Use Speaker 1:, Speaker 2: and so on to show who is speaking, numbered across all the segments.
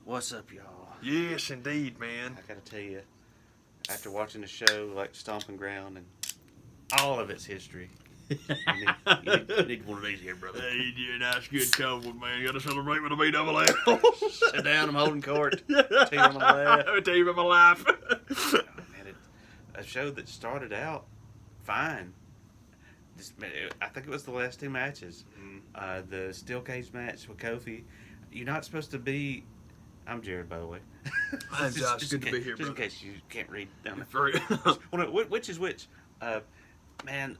Speaker 1: What's up, y'all?
Speaker 2: Yes, indeed, man.
Speaker 1: I gotta tell you, after watching the show, like Stomping Ground and all of its history, you need one of these here, brother.
Speaker 2: Hey, you're a nice, good couple, man. You gotta celebrate with a B-double-L.
Speaker 1: Sit down, I'm holding court. Tell you on my lap.
Speaker 2: I'll tell you about my life.
Speaker 1: Oh, man, a show that started out fine. I think it was the last two matches. The steel cage match with Kofi. You're not supposed to be... I'm Jared, by the way.
Speaker 2: I'm Josh. Good to be here,
Speaker 1: just
Speaker 2: brother.
Speaker 1: in case you can't read down there.
Speaker 2: For
Speaker 1: Which is which? Man,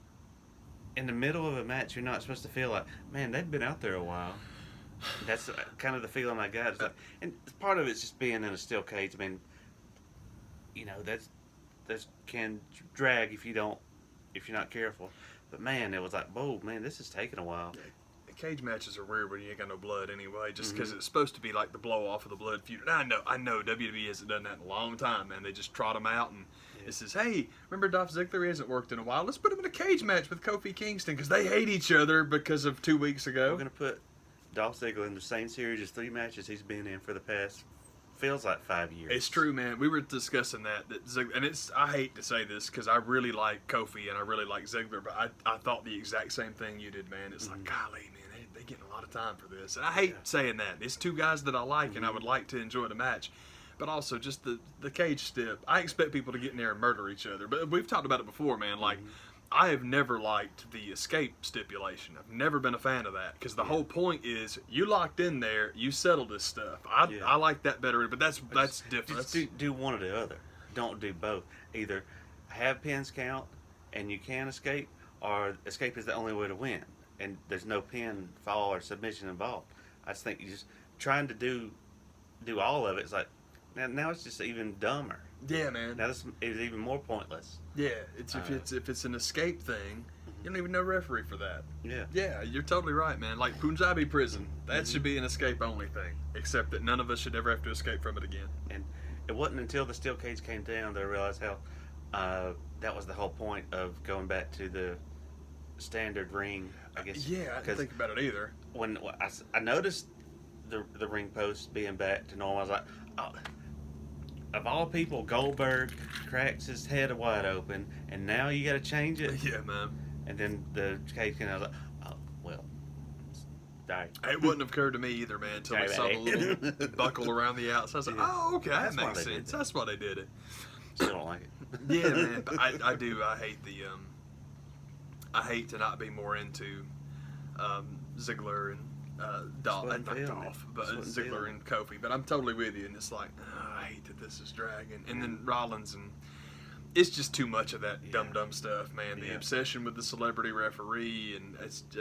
Speaker 1: in the middle of a match, you're not supposed to feel like, man, they've been out there a while. That's kind of the feeling I got. It's like, and part of it's just being in a steel cage. I mean, you know, that can drag if you're not careful. But man, it was like, whoa, man, this is taking a while.
Speaker 2: Cage matches are weird when you ain't got no blood anyway, just because it's supposed to be like the blow off of the blood feud. And I know WWE hasn't done that in a long time, man. They just trot them out and it says, hey, remember Dolph Ziggler? He hasn't worked in a while. Let's put him in a cage match with Kofi Kingston because they hate each other because of 2 weeks ago.
Speaker 1: We're going to put Dolph Ziggler in the same series as 3 matches he's been in for the past, feels like 5 years.
Speaker 2: It's true, man. We were discussing that Ziggler, and I hate to say this because I really like Kofi and I really like Ziggler, but I thought the exact same thing you did, man. It's like, golly, man. They getting a lot of time for this. And I hate saying that. It's two guys that I like and I would like to enjoy the match. But also just the cage step. I expect people to get in there and murder each other. But we've talked about it before, man. Like, I have never liked the escape stipulation. I've never been a fan of that. Because the whole point is, you locked in there, you settle this stuff. I like that better, but that's different.
Speaker 1: Just do one or the other. Don't do both. Either have pins count and you can escape, or escape is the only way to win. And there's no pin, fall, or submission involved. I just think you just trying to do all of it. It's like now it's just even dumber.
Speaker 2: Yeah, man.
Speaker 1: Now this is even more pointless.
Speaker 2: Yeah, if it's an escape thing, you don't even know referee for that.
Speaker 1: Yeah,
Speaker 2: you're totally right, man. Like Punjabi prison, that should be an escape only thing. Except that none of us should ever have to escape from it again.
Speaker 1: And it wasn't until the steel cage came down that I realized how that was the whole point of going back to the standard ring, I guess.
Speaker 2: Yeah, I didn't think about it either.
Speaker 1: When I noticed the ring post being back to normal, I was like, oh, of all people, Goldberg cracks his head wide open, and now you got to change it.
Speaker 2: Yeah, man.
Speaker 1: And then the cage came out. I was like, oh well, die.
Speaker 2: It wouldn't have occurred to me either, man, until I saw the little buckle around the outside. I was like, oh, okay, that makes sense. That's why they did it.
Speaker 1: Still don't like it.
Speaker 2: Yeah, man. But I do. I hate I hate to not be more into Ziggler and Dolph, but Ziggler and Kofi. But I'm totally with you, and it's like, I hate that this is dragging. And then Rollins, and it's just too much of that dumb stuff, man. The obsession with the celebrity referee, and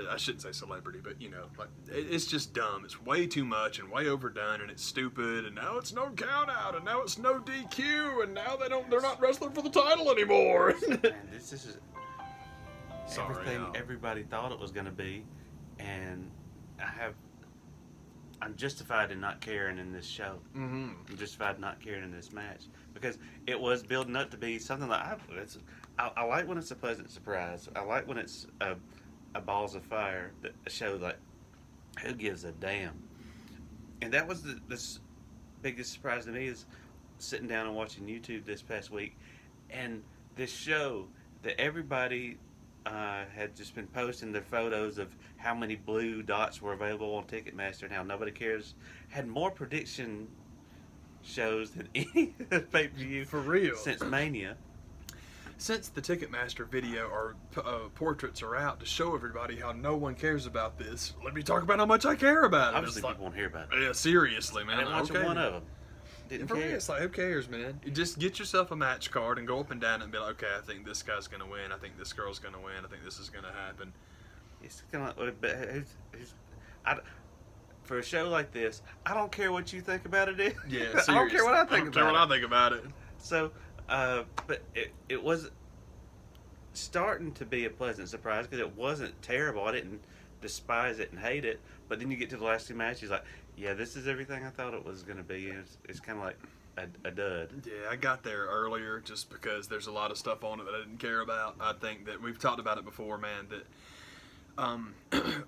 Speaker 2: I shouldn't say celebrity, but you know, like it's just dumb. It's way too much and way overdone, and it's stupid. And now it's no count out, and now it's no DQ, and now they're not wrestling for the title anymore.
Speaker 1: Man, this is everything everybody thought it was going to be, and I'm justified in not caring in this show. I'm justified in not caring in this match because it was building up to be something like I like when it's a pleasant surprise. I like when it's a balls of fire, a show like who gives a damn. And that was the biggest surprise to me is sitting down and watching YouTube this past week, and this show that everybody had just been posting their photos of how many blue dots were available on Ticketmaster and how nobody cares, had more prediction shows than any pay-per-view
Speaker 2: for real
Speaker 1: since Mania.
Speaker 2: Since the Ticketmaster video or portraits are out to show everybody how no one cares about this, let me talk about how much I care about it.
Speaker 1: Obviously, people won't hear about it.
Speaker 2: Yeah, seriously, man.
Speaker 1: I didn't watch one of them. Didn't care.
Speaker 2: It's like, who cares, man? You just get yourself a match card and go up and down and be like, okay, I think this guy's going to win. I think this girl's going to win. I think this is going to happen.
Speaker 1: It's kind of like, for a show like this, I don't care what you think about it.
Speaker 2: Yeah,
Speaker 1: I don't care what I think
Speaker 2: about it.
Speaker 1: So, but it was starting to be a pleasant surprise because it wasn't terrible. I didn't despise it and hate it. But then you get to the last two matches, like, yeah, this is everything I thought it was going to be. And it's kind of like a dud.
Speaker 2: Yeah, I got there earlier just because there's a lot of stuff on it that I didn't care about. I think that we've talked about it before, man, that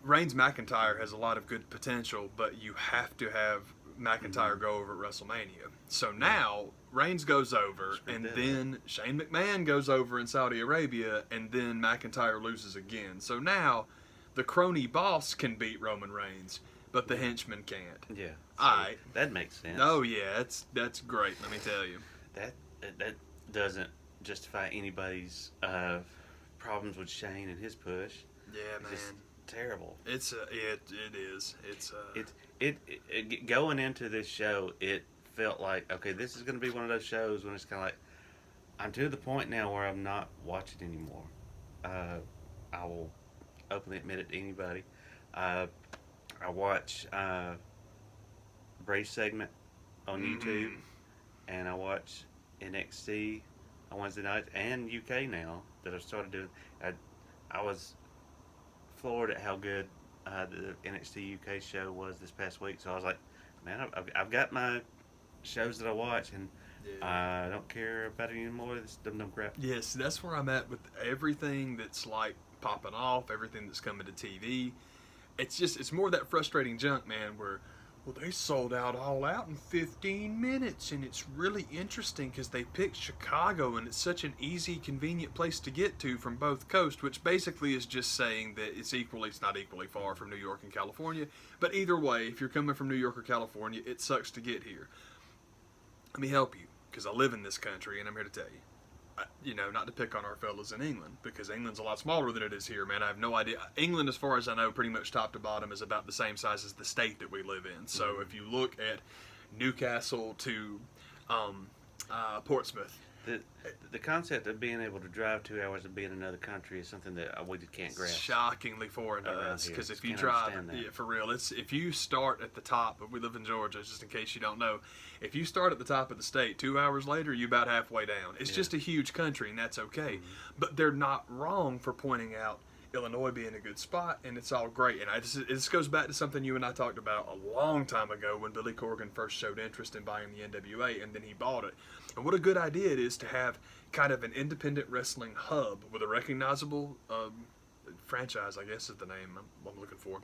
Speaker 2: Reigns McIntyre has a lot of good potential, but you have to have McIntyre go over at WrestleMania. So now Reigns goes over, and then Shane McMahon goes over in Saudi Arabia, and then McIntyre loses again. So now the crony boss can beat Roman Reigns, but the henchman can't.
Speaker 1: Yeah. So
Speaker 2: All right.
Speaker 1: That makes sense.
Speaker 2: Oh yeah, that's great. Let me tell you.
Speaker 1: That doesn't justify anybody's problems with Shane and his push.
Speaker 2: Yeah, man.
Speaker 1: Just terrible.
Speaker 2: It is.
Speaker 1: It going into this show, it felt like, okay, this is going to be one of those shows when it's kind of like, I'm to the point now where I'm not watching anymore. I will openly admit it to anybody. I watch Bray's segment on YouTube, and I watch NXT on Wednesday nights and UK now that I've started doing. I was floored at how good the NXT UK show was this past week. So I was like, man, I've got my shows that I watch, and I don't care about it anymore. This dumb crap.
Speaker 2: Yes, that's where I'm at with everything that's like popping off, everything that's coming to TV. It's more of that frustrating junk, man, where, well, they sold out All Out in 15 minutes, and it's really interesting because they picked Chicago, and it's such an easy, convenient place to get to from both coasts, which basically is just saying that it's not equally far from New York and California, but either way, if you're coming from New York or California, it sucks to get here. Let me help you, because I live in this country, and I'm here to tell you. Not to pick on our fellas in England, because England's a lot smaller than it is here, man. I have no idea. England, as far as I know, pretty much top to bottom is about the same size as the state that we live in. So if you look at Newcastle to Portsmouth.
Speaker 1: The concept of being able to drive 2 hours and be in another country is something that we just can't grasp.
Speaker 2: Shockingly foreign to us, because if you drive, for real, if you start at the top, we live in Georgia, just in case you don't know, if you start at the top of the state, 2 hours later, you're about halfway down. It's just a huge country, and that's okay. But they're not wrong for pointing out Illinois being a good spot, and it's all great. And this goes back to something you and I talked about a long time ago when Billy Corgan first showed interest in buying the NWA, and then he bought it. And what a good idea it is to have kind of an independent wrestling hub with a recognizable franchise, I guess is the name I'm looking for.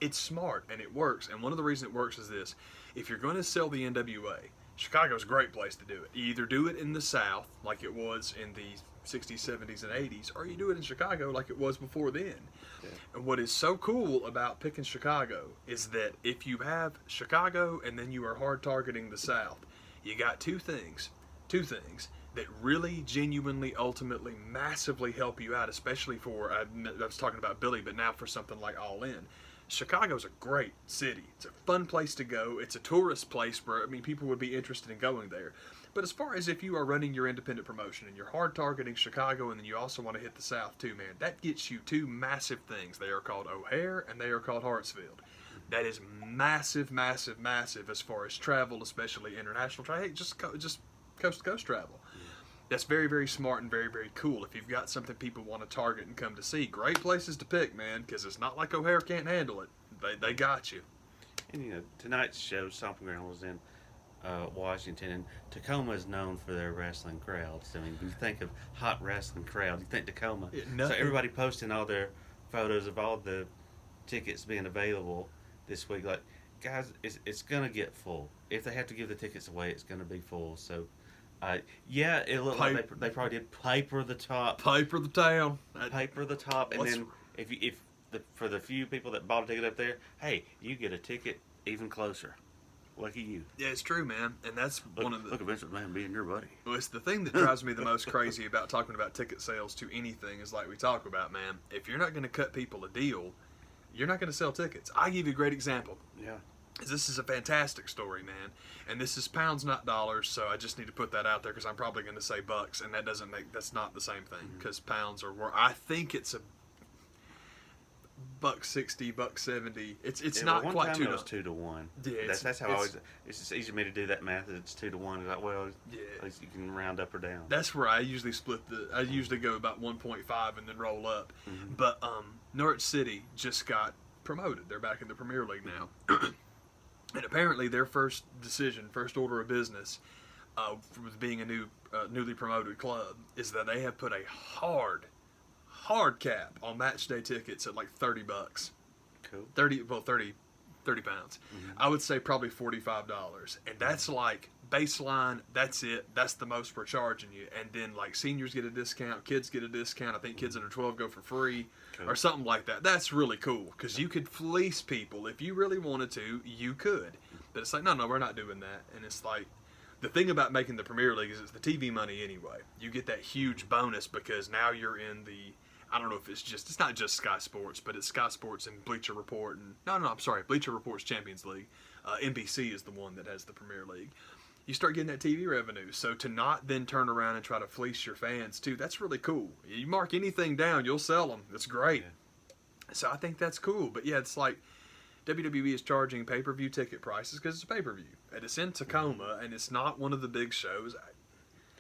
Speaker 2: It's smart, and it works. And one of the reasons it works is this. If you're going to sell the NWA, Chicago's a great place to do it. You either do it in the South, like it was in the 60s, 70s, and 80s, or you do it in Chicago like it was before then. Yeah. And what is so cool about picking Chicago is that if you have Chicago and then you are hard targeting the South, you got two things that really, genuinely, ultimately, massively help you out, especially for, I was talking about Billy, but now for something like All In. Chicago's a great city. It's a fun place to go. It's a tourist place where, people would be interested in going there. But as far as if you are running your independent promotion and you're hard targeting Chicago and then you also want to hit the South too, man, that gets you two massive things. They are called O'Hare and they are called Hartsfield. That is massive, massive, massive as far as travel, especially international travel. Hey, just coast-to-coast travel. That's very, very smart and very, very cool. If you've got something people want to target and come to see, great places to pick, man, because it's not like O'Hare can't handle it. They got you.
Speaker 1: And, tonight's show, Stomping Ground, was in Washington, and Tacoma is known for their wrestling crowds. When you think of hot wrestling crowds, you think Tacoma. So everybody posting all their photos of all the tickets being available this week. Like, guys, it's going to get full. If they have to give the tickets away, it's going to be full. So, it looked like they probably did paper the top.
Speaker 2: Paper the town.
Speaker 1: Paper the top. And then for the few people that bought a ticket up there, hey, you get a ticket even closer. Lucky you.
Speaker 2: Yeah, it's true, man. And that's one of the...
Speaker 1: Look at Vince McMahon being your buddy.
Speaker 2: Well, it's the thing that drives me the most crazy about talking about ticket sales to anything is like we talk about, man. If you're not going to cut people a deal, you're not going to sell tickets. I'll give you a great example.
Speaker 1: Yeah.
Speaker 2: This is a fantastic story, man. And this is pounds, not dollars, so I just need to put that out there because I'm probably going to say bucks, and that's not the same thing because pounds are worth... I think it's a $1.60, $1.70. It's not
Speaker 1: one
Speaker 2: quite
Speaker 1: time
Speaker 2: 2
Speaker 1: it was 2 to 1.
Speaker 2: Yeah,
Speaker 1: that's how I always. It's just easy for me to do that math. It's 2 to 1. Like, well, at least you can round up or down.
Speaker 2: That's where I usually I usually go about 1.5 and then roll up. Mm-hmm. But Norwich City just got promoted. They're back in the Premier League now, and apparently their first order of business, with being a newly promoted club, is that they have put a hard cap on match day tickets at like $30.
Speaker 1: Cool.
Speaker 2: 30 30 pounds. I would say probably $45. And that's like baseline, that's it. That's the most we're charging you. And then like seniors get a discount, kids get a discount. I think kids under 12 go for free or something like that. That's really cool because you could fleece people. If you really wanted to, you could. But it's like, no, we're not doing that. And it's like, the thing about making the Premier League is it's the TV money anyway. You get that huge bonus because now you're in the, I don't know if it's not just Sky Sports, but it's Sky Sports and Bleacher Report. And I'm sorry, Bleacher Report's Champions League. NBC is the one that has the Premier League. You start getting that TV revenue. So to not then turn around and try to fleece your fans too, that's really cool. You mark anything down, you'll sell them. That's great. Yeah. So I think that's cool. But yeah, it's like WWE is charging pay-per-view ticket prices because it's a pay-per-view. And it's in Tacoma, and it's not one of the big shows.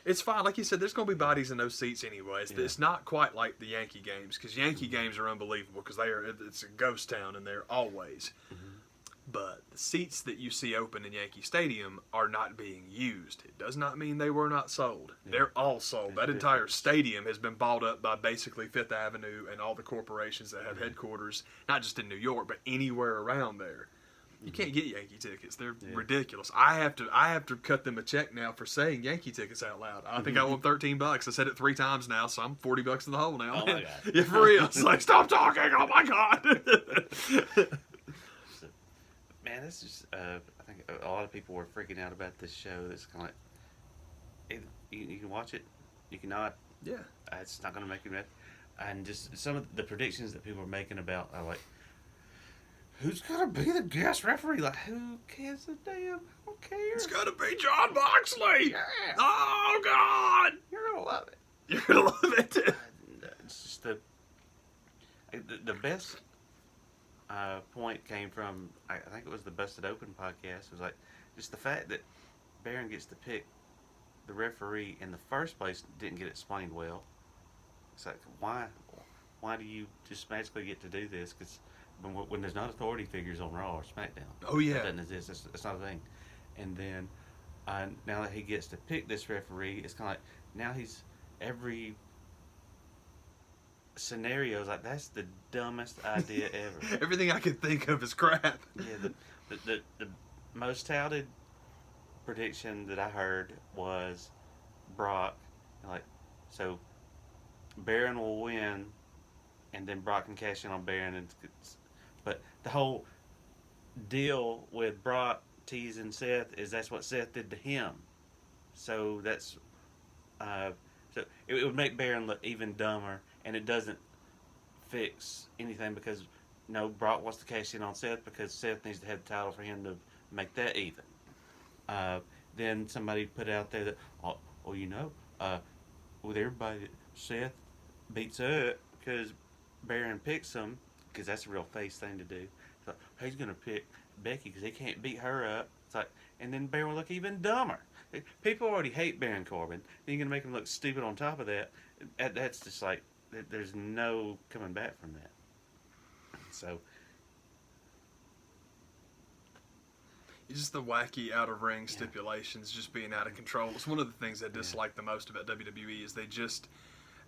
Speaker 2: It's fine. Like you said, there's going to be bodies in those seats anyways. Yeah. It's not quite like the Yankee games because Yankee games are unbelievable because it's a ghost town, and they're always. Mm-hmm. But the seats that you see open in Yankee Stadium are not being used. It does not mean they were not sold. Yeah. They're all sold. That entire stadium has been bought up by basically Fifth Avenue and all the corporations that have headquarters, not just in New York, but anywhere around there. You can't get Yankee tickets. They're ridiculous. I have to cut them a check now for saying Yankee tickets out loud. I think I owe them $13. I said it 3 times now, so I'm $40 in the hole now.
Speaker 1: Oh my God.
Speaker 2: Yeah, for real. It's like, stop talking. Oh my God.
Speaker 1: Man, this is. I think a lot of people were freaking out about this show. It's kind of like you can watch it, you cannot.
Speaker 2: Yeah.
Speaker 1: It's not going to make you mad. And just some of the predictions that people are making about, like, who's going to be the guest referee? Like, who cares a damn? Who cares?
Speaker 2: It's going to be John Moxley.
Speaker 1: Yeah.
Speaker 2: Oh God.
Speaker 1: You're going to love it.
Speaker 2: You're going to love it.
Speaker 1: It's just the best. Point came from, I think it was the Busted Open podcast. It was like just the fact that Baron gets to pick the referee in the first place didn't get explained well. It's like, why do you just magically get to do this? Because when there's not authority figures on Raw or SmackDown,
Speaker 2: oh yeah,
Speaker 1: that doesn't exist. It's not a thing. And then now that he gets to pick this referee, it's kind of like now he's every scenarios like that's the dumbest idea ever.
Speaker 2: Everything I could think of is crap.
Speaker 1: Yeah, the most touted prediction that I heard was Brock. Like, so Baron will win, and then Brock can cash in on Baron. But the whole deal with Brock teasing Seth is that's what Seth did to him. So that's so it would make Baron look even dumber. And it doesn't fix anything because, Brock wants to cash in on Seth because Seth needs to have the title for him to make that even. Then somebody put out there that, with everybody, Seth beats up because Baron picks him because that's a real face thing to do. So he's going to pick Becky because he can't beat her up. It's like, and then Baron will look even dumber. People already hate Baron Corbin. Then you're going to make him look stupid on top of that. That's just like, there's no coming back from that. So
Speaker 2: it's just the wacky out of ring stipulations just being out of control. It's one of the things I dislike the most about WWE is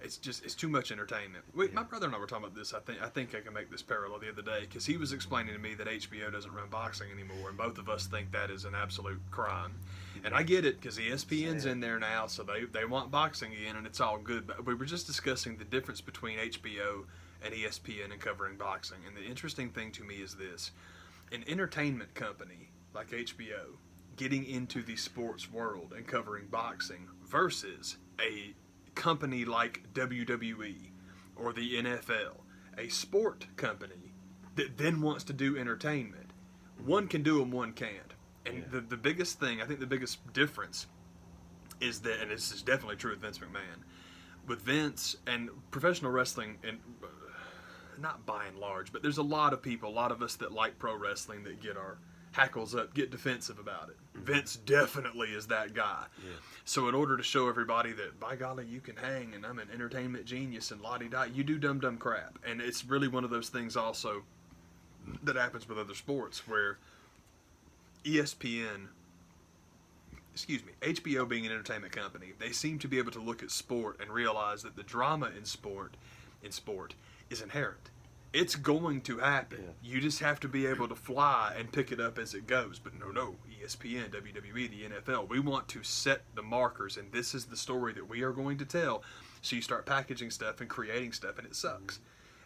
Speaker 2: it's too much entertainment. My brother and I were talking about this. I think I can make this parallel the other day because he was explaining to me that HBO doesn't run boxing anymore, and both of us think that is an absolute crime. And I get it because ESPN's in there now, so they want boxing again, and it's all good. But we were just discussing the difference between HBO and ESPN and covering boxing. And the interesting thing to me is this: an entertainment company like HBO getting into the sports world and covering boxing versus a company like WWE or the NFL, a sport company that then wants to do entertainment. One can do them, one can't. And the biggest thing, I think the biggest difference is that, and this is definitely true with Vince McMahon, with Vince and professional wrestling, and not by and large, but there's a lot of people, a lot of us that like pro wrestling that get our hackles up, get defensive about it. Vince definitely is that guy. Yeah. So in order to show everybody that, by golly, you can hang and I'm an entertainment genius and la-di-da, you do dumb crap. And it's really one of those things also that happens with other sports where HBO being an entertainment company, they seem to be able to look at sport and realize that the drama in sport is inherent. It's going to happen.
Speaker 1: Yeah.
Speaker 2: You just have to be able to fly and pick it up as it goes. But no, ESPN, WWE, the NFL, we want to set the markers, and this is the story that we are going to tell. So you start packaging stuff and creating stuff, and it sucks.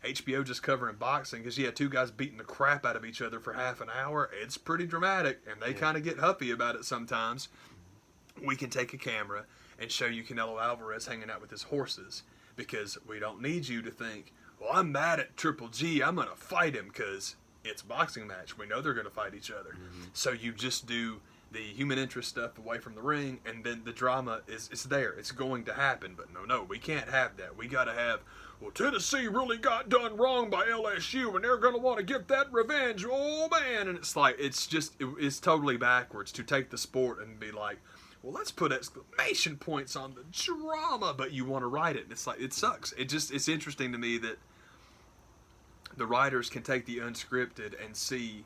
Speaker 2: HBO just covering boxing because, two guys beating the crap out of each other for half an hour. It's pretty dramatic, and they kind of get huffy about it sometimes. We can take a camera and show you Canelo Alvarez hanging out with his horses because we don't need you to think, well, I'm mad at Triple G. I'm going to fight him because it's a boxing match. We know they're going to fight each other. Mm-hmm. So you just do the human interest stuff away from the ring, and then the drama it's there. It's going to happen. But no, we can't have that. We got to have, well, Tennessee really got done wrong by LSU, and they're going to want to get that revenge. Oh, man. And it's like, it's totally backwards to take the sport and be like, well, let's put exclamation points on the drama, but you want to write it. And it's like, it sucks. It's interesting to me that the writers can take the unscripted and see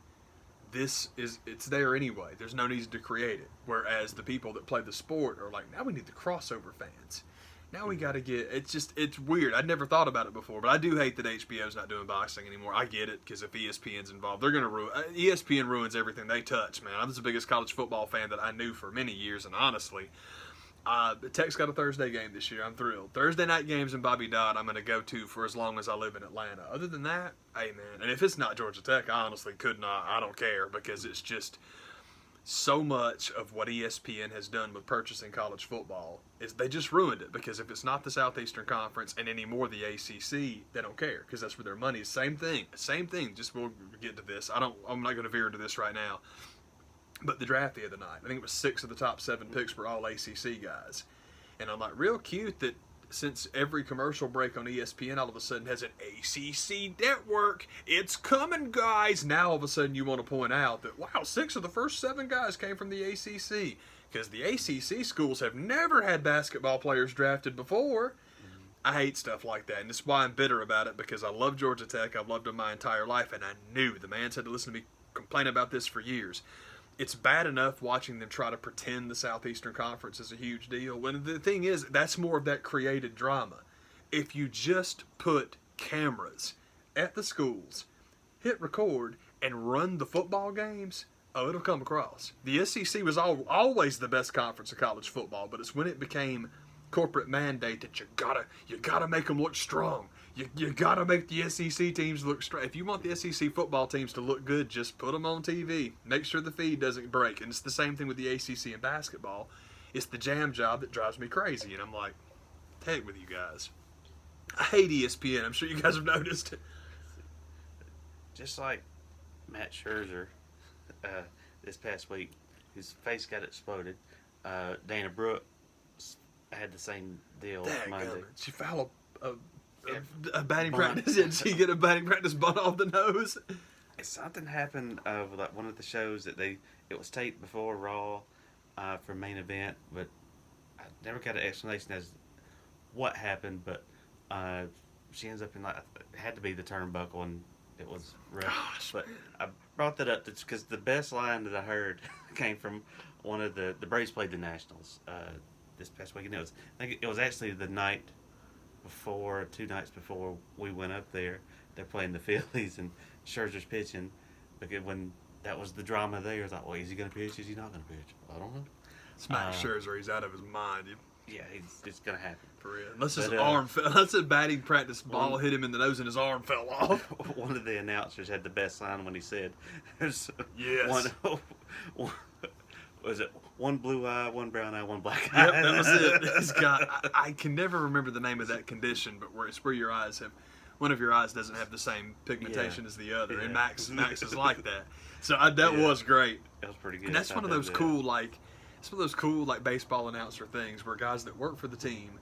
Speaker 2: it's there anyway. There's no need to create it. Whereas the people that play the sport are like, now we need the crossover fans. Now we got to get, it's weird. I'd never thought about it before, but I do hate that HBO's not doing boxing anymore. I get it, because if ESPN's involved, they're going to ruin, ESPN ruins everything they touch, man. I was the biggest college football fan that I knew for many years, and honestly, Tech's got a Thursday game this year. I'm thrilled. Thursday night games in Bobby Dodd I'm going to go to for as long as I live in Atlanta. Other than that, hey, man, and if it's not Georgia Tech, I honestly could not. I don't care, because it's just so much of what ESPN has done with purchasing college football is they just ruined it, because if it's not the Southeastern Conference and anymore the ACC, they don't care, because that's where their money is. Same thing. Just we'll get to this. I'm not going to veer into this right now. But the draft the other night, I think it was 6 of the top 7 picks were all ACC guys. And I'm like, real cute that since every commercial break on ESPN all of a sudden has an ACC network, it's coming, guys. Now all of a sudden you want to point out that, wow, 6 of the first 7 guys came from the ACC. Because the ACC schools have never had basketball players drafted before. I hate stuff like that, and that's why I'm bitter about it, because I love Georgia Tech. I've loved them my entire life, and I knew the man's had to listen to me complain about this for years. It's bad enough watching them try to pretend the Southeastern Conference is a huge deal. When the thing is, that's more of that created drama. If you just put cameras at the schools, hit record, and run the football games, it'll come across. The SEC was always the best conference of college football, but it's when it became corporate mandate that you gotta make them look strong. You gotta make the SEC teams look strong. If you want the SEC football teams to look good, just put them on TV. Make sure the feed doesn't break. And it's the same thing with the ACC and basketball. It's the jam job that drives me crazy. And I'm like, heck with you guys. I hate ESPN. I'm sure you guys have noticed it.
Speaker 1: Just like Matt Scherzer this past week, his face got exploded. Dana Brooks had the same deal Monday.
Speaker 2: She fouled a batting practice. Did she get a batting practice bunt off the nose?
Speaker 1: Something happened of like one of the shows that it was taped before Raw for main event, but I never got an explanation as what happened. But she ends up in it had to be the turnbuckle, and it was rough.
Speaker 2: Gosh,
Speaker 1: but I brought that up because the best line that I heard came from one of the Braves played the Nationals this past weekend. I think it was actually the night before, 2 nights before we went up there. They're playing the Phillies, and Scherzer's pitching. Because when that was the drama there, I was like, well, is he going to pitch? Is he not going to pitch? I don't know.
Speaker 2: It's Max Scherzer. He's out of his mind.
Speaker 1: Yeah, it's going to happen.
Speaker 2: For real. Unless a batting practice ball hit him in the nose and his arm fell off.
Speaker 1: One of the announcers had the best line when he said,
Speaker 2: yes.
Speaker 1: Was it one blue eye, one brown eye, one black eye?
Speaker 2: Yep, that was it. This guy, I can never remember the name of that condition, but it's where your eyes have, one of your eyes doesn't have the same pigmentation as the other, and Max is like that. So that was great.
Speaker 1: That was pretty good.
Speaker 2: And that's one of those cool baseball announcer things where guys that work for the team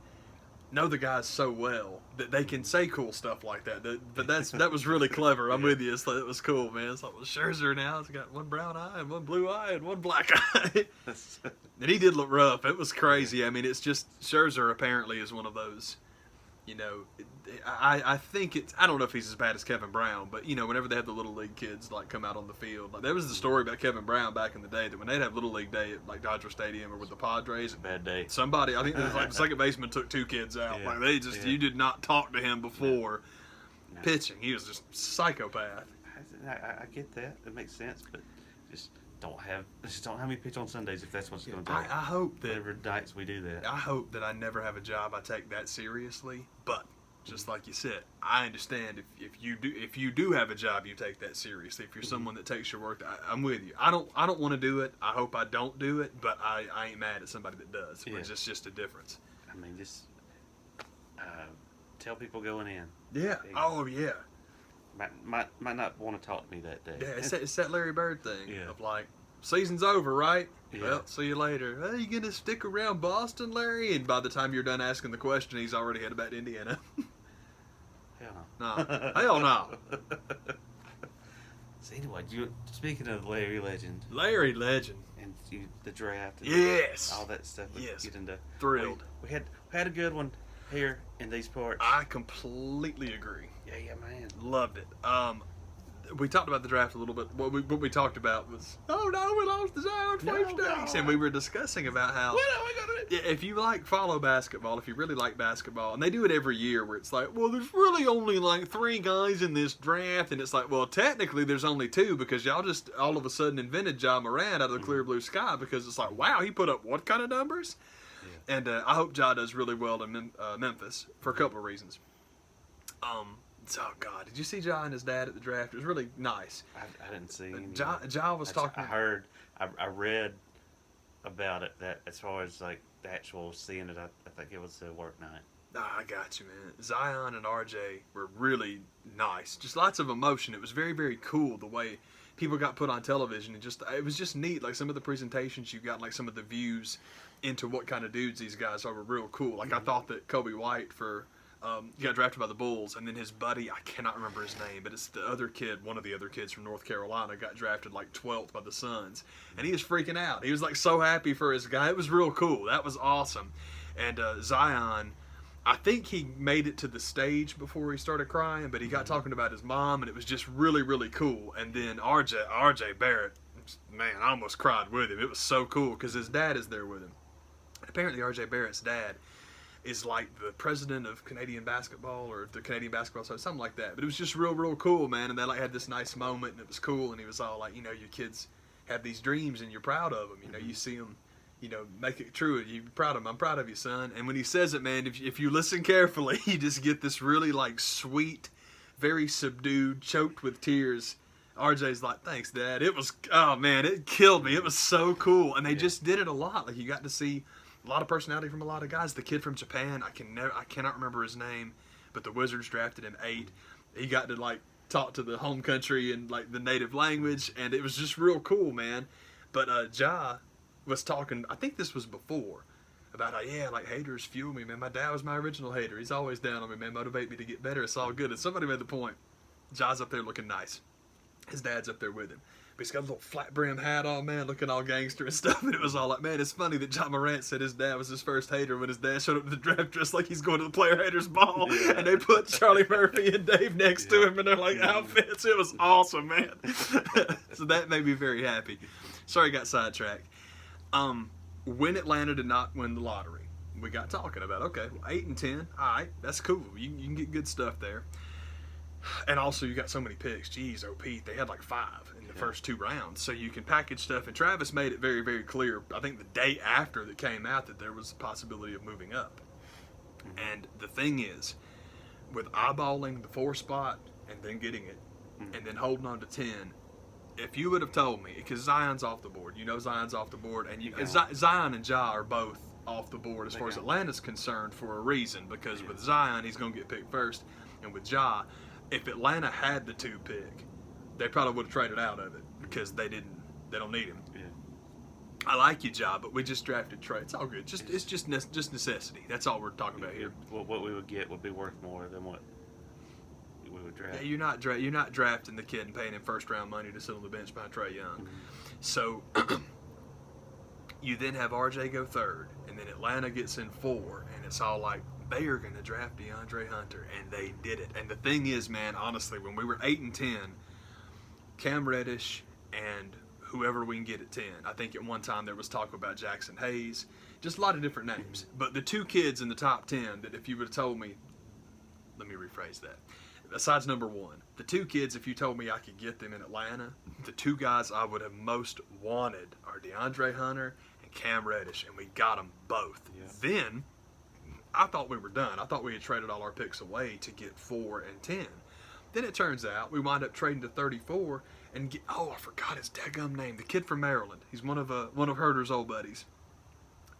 Speaker 2: know the guys so well that they can say cool stuff like that. But that was really clever. I'm with you. It was cool, man. It's like, well, Scherzer now has got one brown eye and one blue eye and one black eye. And he did look rough. It was crazy. I mean, it's just Scherzer apparently is one of those, I think I don't know if he's as bad as Kevin Brown, but whenever they had the little league kids like come out on the field, like there was the story about Kevin Brown back in the day that when they'd have little league day at like Dodger Stadium or with the Padres,
Speaker 1: bad day.
Speaker 2: Somebody, I think it was like the second baseman took 2 kids out. Yeah, like they just you did not talk to him before.
Speaker 1: No.
Speaker 2: pitching. He was just psychopath.
Speaker 1: I get that. It makes sense, but just don't have me pitch on Sundays if that's what's going to do.
Speaker 2: I hope that
Speaker 1: whatever nights we do that.
Speaker 2: I hope that I never have a job I take that seriously. But just like you said, I understand if you do have a job you take that seriously. If you're someone that takes your work, I'm with you. I don't want to do it. I hope I don't do it, but I ain't mad at somebody that does. Yeah. It's just a difference.
Speaker 1: I mean, just tell people going in.
Speaker 2: Yeah. Oh yeah.
Speaker 1: Might not want to talk to me that day.
Speaker 2: Yeah, it's that Larry Bird thing of like, season's over, right?
Speaker 1: Yeah.
Speaker 2: Well, see you later. Are you gonna stick around Boston, Larry? And by the time you're done asking the question, he's already headed back to Indiana.
Speaker 1: Hell
Speaker 2: no. Hell no.
Speaker 1: So anyway, speaking of Larry Legend.
Speaker 2: Larry Legend.
Speaker 1: And the draft. And
Speaker 2: yes.
Speaker 1: All that stuff. Get into.
Speaker 2: Thrilled.
Speaker 1: We had a good one here in these parts.
Speaker 2: I completely agree.
Speaker 1: Yeah, man.
Speaker 2: Loved it. We talked about the draft a little bit. What we talked about was, oh no, we lost the Zion sweepstakes, and we were discussing about how if you follow basketball, if you really like basketball, and they do it every year, where it's like, well, there's really only like 3 guys in this draft, and it's like, well, technically there's only 2 because y'all just all of a sudden invented Ja Morant out of the clear blue sky because it's like, wow, he put up what kind of numbers? Yeah. And I hope Ja does really well in Memphis for a couple of reasons. Oh God! Did you see Ja and his dad at the draft? It was really nice.
Speaker 1: I didn't see.
Speaker 2: Ja was talking.
Speaker 1: I read about it. That as far as like the actual seeing it, I think it was a work night.
Speaker 2: I got you, man. Zion and RJ were really nice. Just lots of emotion. It was very, very cool the way people got put on television, and it was just neat. Like some of the presentations you got, like some of the views into what kind of dudes these guys are were real cool. Like I thought that Kobe White he got drafted by the Bulls, and then his buddy, I cannot remember his name, but it's the other kid, one of the other kids from North Carolina, got drafted like 12th by the Suns, and he was freaking out. He was like so happy for his guy. It was real cool. That was awesome. And Zion, I think he made it to the stage before he started crying, but he got talking about his mom, and it was just really, really cool. And then RJ Barrett, man, I almost cried with him. It was so cool because his dad is there with him. And apparently RJ Barrett's dad is like the president of Canadian basketball or the Canadian basketball, so something like that. But it was just real, real cool, man. And they had this nice moment, and it was cool. And he was all like, your kids have these dreams, and you're proud of them. You see them, make it true. You're proud of them. I'm proud of you, son. And when he says it, man, if you listen carefully, you just get this really like sweet, very subdued, choked with tears. RJ's like, thanks, Dad. It was, oh man, it killed me. It was so cool. And they just did it a lot. Like you got to see a lot of personality from a lot of guys. The kid from Japan, I cannot remember his name, but the Wizards drafted him 8. He got to like talk to the home country in like the native language, and it was just real cool, man. But Ja was talking, I think this was before, about how like haters fuel me, man. My dad was my original hater. He's always down on me, man. Motivate me to get better. It's all good. And somebody made the point. Ja's up there looking nice. His dad's up there with him. But he's got a little flat brim hat on, man, looking all gangster and stuff. And it was all like, man, it's funny that Ja Morant said his dad was his first hater when his dad showed up to the draft dressed like he's going to the player haters ball. Yeah. And they put Charlie Murphy and Dave next to him, and they're like outfits. It was awesome, man. So that made me very happy. Sorry I got sidetracked. When Atlanta did not win the lottery, we got talking about, okay, well, 8 and 10, all right, that's cool. You can get good stuff there. And also, you got so many picks. Jeez, Pete, they had like 5 in the first 2 rounds. So you can package stuff. And Travis made it very, very clear, I think the day after that came out, that there was a possibility of moving up. And the thing is, with eyeballing the 4 spot and then getting it, and then holding on to 10, if you would have told me, because Zion's off the board, Zion's off the board, and Zion and Ja are both off the board as far as Atlanta's concerned for a reason, because with Zion, he's going to get picked first, and with Ja, if Atlanta had the 2 pick, they probably would have traded out of it because they don't need him. Yeah. I like you, Ja, but we just drafted Trey. It's all good. It's just necessity. That's all we're talking about here.
Speaker 1: What we would get would be worth more than what we would draft.
Speaker 2: Yeah, you're not drafting the kid and paying him first round money to sit on the bench behind Trae Young. So you then have RJ go 3rd, and then Atlanta gets in 4, and it's all like, they are going to draft DeAndre Hunter, and they did it. And the thing is, man, honestly, when we were 8 and 10, Cam Reddish and whoever we can get at 10. I think at one time there was talk about Jackson Hayes, just a lot of different names. But the 2 kids in the top 10 that if you would have told me, let me rephrase that. besides number one, the two kids, if you told me I could get them in Atlanta, the two guys I would have most wanted are DeAndre Hunter and Cam Reddish, and we got them both.
Speaker 1: Yeah.
Speaker 2: Then, I thought we were done. I thought we had traded all our picks away to get 4 and 10. Then it turns out we wind up trading to 34 and get, I forgot his daggum name. The kid from Maryland. He's one of Herder's old buddies.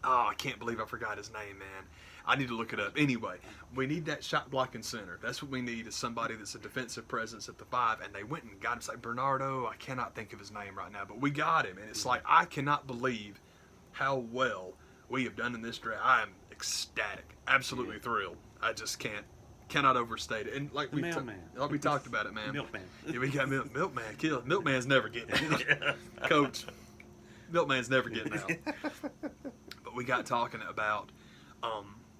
Speaker 2: Oh, I can't believe I forgot his name, man. I need to look it up. Anyway, we need that shot blocking center. That's what we need, is somebody that's a defensive presence at the 5. And they went and got him. It's like Bernardo. I cannot think of his name right now, but we got him. And it's like, I cannot believe how well we have done in this draft. I am ecstatic, absolutely thrilled. I just cannot overstate it. And like we talked about it, man.
Speaker 1: Milkman.
Speaker 2: Yeah, we got Milkman killed. Milkman's never getting out. Coach, Milkman's never getting out. But we got talking about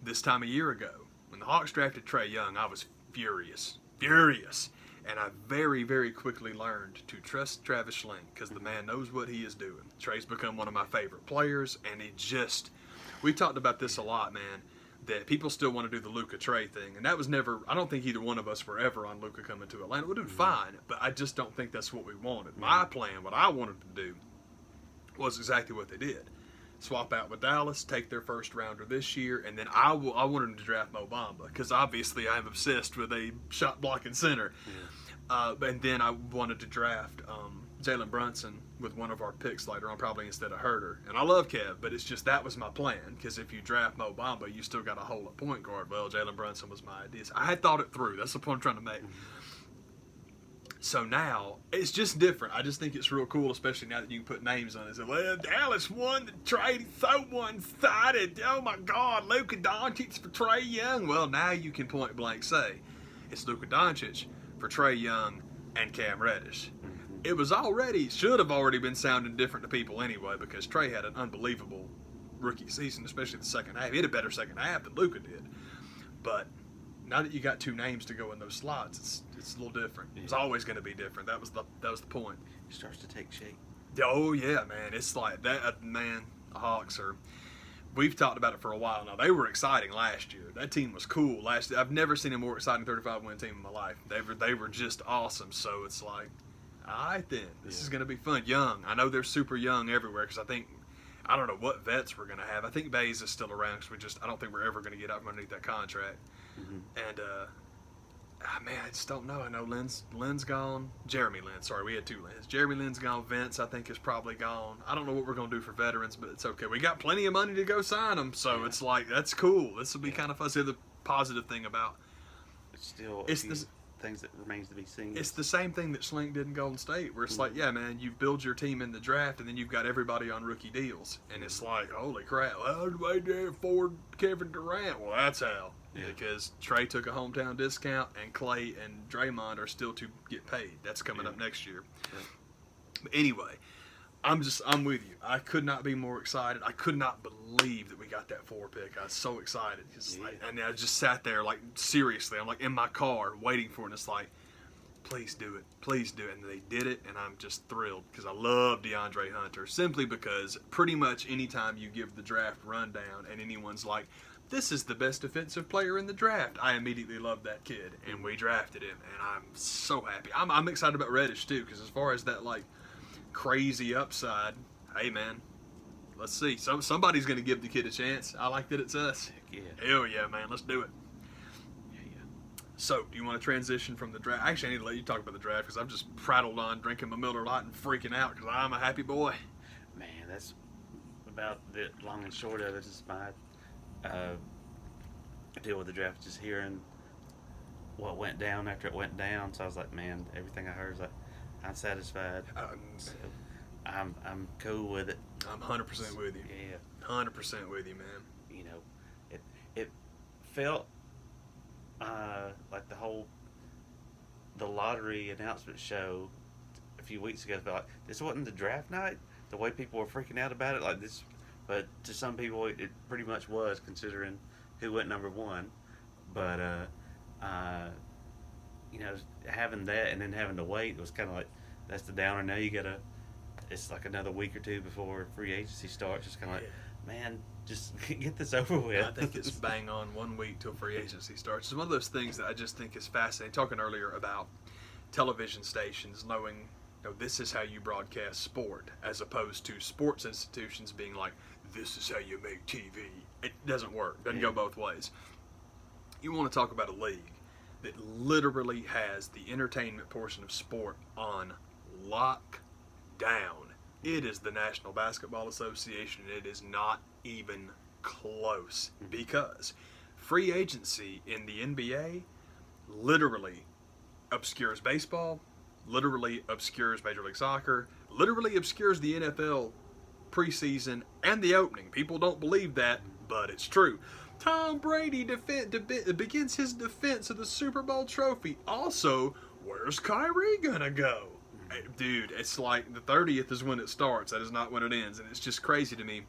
Speaker 2: this time a year ago when the Hawks drafted Trae Young. I was furious, and I very, very quickly learned to trust Travis Schlenk because the man knows what he is doing. Trae's become one of my favorite players, and we talked about this a lot, man, that people still want to do the Luka Trae thing, and that was never, I don't think either one of us were ever on Luka coming to Atlanta. We'll do fine, but I just don't think that's what we wanted. My plan, what I wanted to do, was exactly what they did. Swap out with Dallas, take their first rounder this year, and then I wanted them to draft Mo Bamba because obviously I'm obsessed with a shot blocking center. And then I wanted to draft Jalen Brunson with one of our picks later on, probably instead of Herder. And I love Kev, but it's just that was my plan because if you draft Mo Bamba, you still got a hole at point guard. Well, Jalen Brunson was my idea. So I had thought it through. That's the point I'm trying to make. So now, it's just different. I just think it's real cool, especially now that you can put names on it. So, well, Dallas won the trade. So one-sided. Oh, my God. Luka Doncic for Trae Young. Well, now you can point blank say it's Luka Doncic for Trae Young and Cam Reddish. It should have already been sounding different to people anyway because Trae had an unbelievable rookie season, especially the second half. He had a better second half than Luka did. But now that you got two names to go in those slots, it's a little different. It's always going to be different. That was the point.
Speaker 1: It starts to take shape.
Speaker 2: Oh yeah, man. It's like that. Man, the Hawks are. We've talked about it for a while now. They were exciting last year. That team was cool last year. I've never seen a more exciting 35-win team in my life. They were just awesome. So it's like, all right then, this is going to be fun. Young. I know they're super young everywhere because I don't know what vets we're going to have. I think Bays is still around because I don't think we're ever going to get out from underneath that contract. And man, I just don't know. I know Lynn's gone. Jeremy Lin, sorry, we had two Lynn's. Jeremy Lin's gone. Vince, I think, is probably gone. I don't know what we're going to do for veterans, but it's okay. We got plenty of money to go sign them, so it's like, that's cool. This will be kind of fun. See, the positive thing about
Speaker 1: it's still things that remains to be seen.
Speaker 2: It's the same thing that Schlenk did in Golden State, where it's like, yeah, man, you build your team in the draft, and then you've got everybody on rookie deals, and it's like, holy crap, well, they did afford Kevin Durant. Well, that's how. Yeah. Because Trae took a hometown discount, and Clay and Draymond are still to get paid. That's coming up next year. Yeah. But anyway, I'm with you. I could not be more excited. I could not believe that we got that 4 pick. I was so excited. And I just sat there, like, seriously. I'm like in my car waiting for it. And it's like, please do it. Please do it. And they did it. And I'm just thrilled because I love DeAndre Hunter. Simply because pretty much anytime you give the draft rundown and anyone's like, this is the best defensive player in the draft, I immediately love that kid. And we drafted him. And I'm so happy. I'm excited about Reddish, too, because as far as that, like, crazy upside, hey, man, let's see. Somebody's going to give the kid a chance. I like that it's us.
Speaker 1: Heck yeah.
Speaker 2: Hell yeah, man. Let's do it. Yeah. So, do you want to transition from the draft? Actually, I need to let you talk about the draft because I've just prattled on drinking my Miller Lite and freaking out because I'm a happy boy.
Speaker 1: Man, that's about the long and short of it. Is my deal with the draft, just hearing what went down after it went down. So I was like, man, everything I heard is like, I'm satisfied. So I'm cool with it.
Speaker 2: I'm 100% with you.
Speaker 1: Yeah,
Speaker 2: 100% with you, man.
Speaker 1: You know, it felt like the lottery announcement show a few weeks ago felt like this wasn't the draft night. The way people were freaking out about it, like this, but to some people it pretty much was, considering who went number one. But you know, having that and then having to wait was kind of like, that's the downer. Now you gotta, it's like another week or two before free agency starts. It's kind of like, man, just get this over with.
Speaker 2: I think it's bang on 1 week till free agency starts. It's one of those things that I just think is fascinating. Talking earlier about television stations knowing, this is how you broadcast sport, as opposed to sports institutions being like, this is how you make TV. It doesn't work. Doesn't go both ways. You want to talk about a league that literally has the entertainment portion of sport on lockdown. It is the National Basketball Association. It is not even close, because free agency in the NBA literally obscures baseball, literally obscures Major League Soccer, literally obscures the NFL preseason and the opening. People don't believe that, but it's true. Tom Brady begins his defense of the Super Bowl trophy. Also, where's Kyrie gonna go? Dude, it's like the 30th is when it starts. That is not when it ends. And it's just crazy to me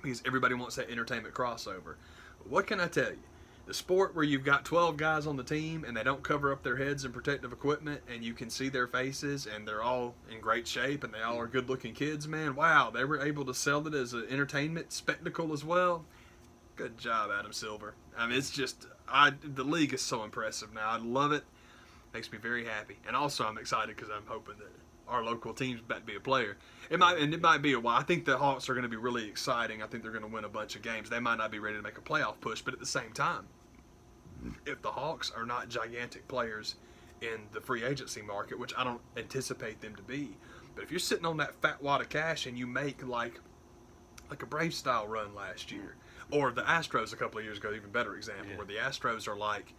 Speaker 2: because everybody wants that entertainment crossover. But what can I tell you? The sport where you've got 12 guys on the team and they don't cover up their heads in protective equipment and you can see their faces and they're all in great shape and they all are good-looking kids, man. Wow, they were able to sell it as an entertainment spectacle as well. Good job, Adam Silver. I mean, it's just, the league is so impressive now. I love it. Makes me very happy. And also, I'm excited because I'm hoping that our local team's about to be a player. It might be a while. I think the Hawks are going to be really exciting. I think they're going to win a bunch of games. They might not be ready to make a playoff push, but at the same time, if the Hawks are not gigantic players in the free agency market, which I don't anticipate them to be, but if you're sitting on that fat wad of cash and you make like a Braves style run last year, or the Astros a couple of years ago, even better example, where the Astros are like,